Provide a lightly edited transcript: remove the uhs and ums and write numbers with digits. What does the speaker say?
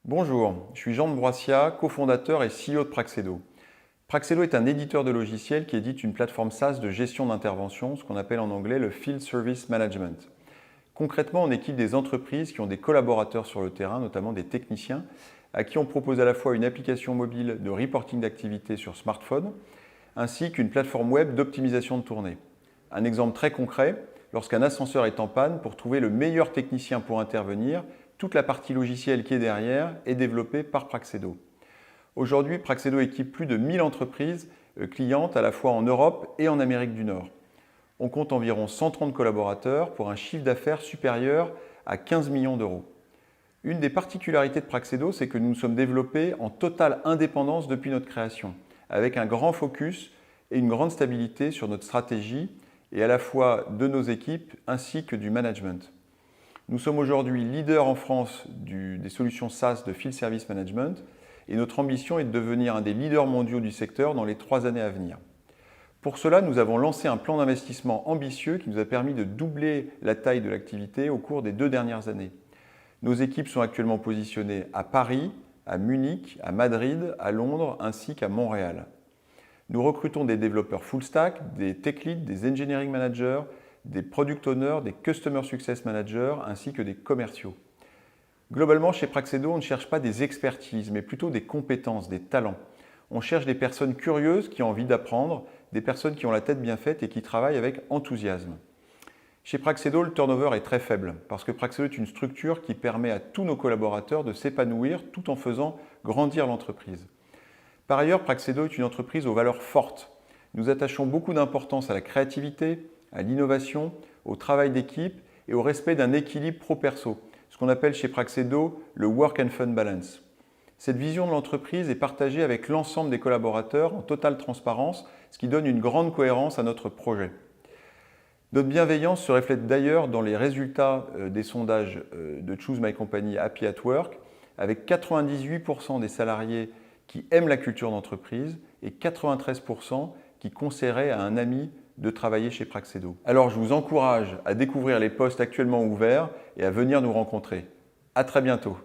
Bonjour, je suis Jean de Broissia, cofondateur et CEO de Praxedo. Praxedo est un éditeur de logiciels qui édite une plateforme SaaS de gestion d'intervention, ce qu'on appelle en anglais le Field Service Management. Concrètement, on équipe des entreprises qui ont des collaborateurs sur le terrain, notamment des techniciens, à qui on propose à la fois une application mobile de reporting d'activité sur smartphone, ainsi qu'une plateforme web d'optimisation de tournée. Un exemple très concret, lorsqu'un ascenseur est en panne, pour trouver le meilleur technicien pour intervenir, toute la partie logicielle qui est derrière est développée par Praxedo. Aujourd'hui, Praxedo équipe plus de 1000 entreprises clientes à la fois en Europe et en Amérique du Nord. On compte environ 130 collaborateurs pour un chiffre d'affaires supérieur à 15 millions d'euros. Une des particularités de Praxedo, c'est que nous nous sommes développés en totale indépendance depuis notre création, avec un grand focus et une grande stabilité sur notre stratégie et à la fois de nos équipes ainsi que du management. Nous sommes aujourd'hui leaders en France des solutions SaaS de Field Service Management et notre ambition est de devenir un des leaders mondiaux du secteur dans les 3 années à venir. Pour cela, nous avons lancé un plan d'investissement ambitieux qui nous a permis de doubler la taille de l'activité au cours des 2 dernières années. Nos équipes sont actuellement positionnées à Paris, à Munich, à Madrid, à Londres ainsi qu'à Montréal. Nous recrutons des développeurs full stack, des tech leads, des engineering managers, des product owners, des customer success managers ainsi que des commerciaux. Globalement, chez Praxedo, on ne cherche pas des expertises, mais plutôt des compétences, des talents. On cherche des personnes curieuses qui ont envie d'apprendre, des personnes qui ont la tête bien faite et qui travaillent avec enthousiasme. Chez Praxedo, le turnover est très faible parce que Praxedo est une structure qui permet à tous nos collaborateurs de s'épanouir tout en faisant grandir l'entreprise. Par ailleurs, Praxedo est une entreprise aux valeurs fortes. Nous attachons beaucoup d'importance à la créativité, à l'innovation, au travail d'équipe et au respect d'un équilibre pro-perso, ce qu'on appelle chez Praxedo le work and fun balance. Cette vision de l'entreprise est partagée avec l'ensemble des collaborateurs en totale transparence, ce qui donne une grande cohérence à notre projet. Notre bienveillance se reflète d'ailleurs dans les résultats des sondages de Choose My Company Happy at Work, avec 98% des salariés qui aiment la culture d'entreprise et 93% qui conseilleraient à un ami de travailler chez Praxedo. Alors je vous encourage à découvrir les postes actuellement ouverts et à venir nous rencontrer. À très bientôt.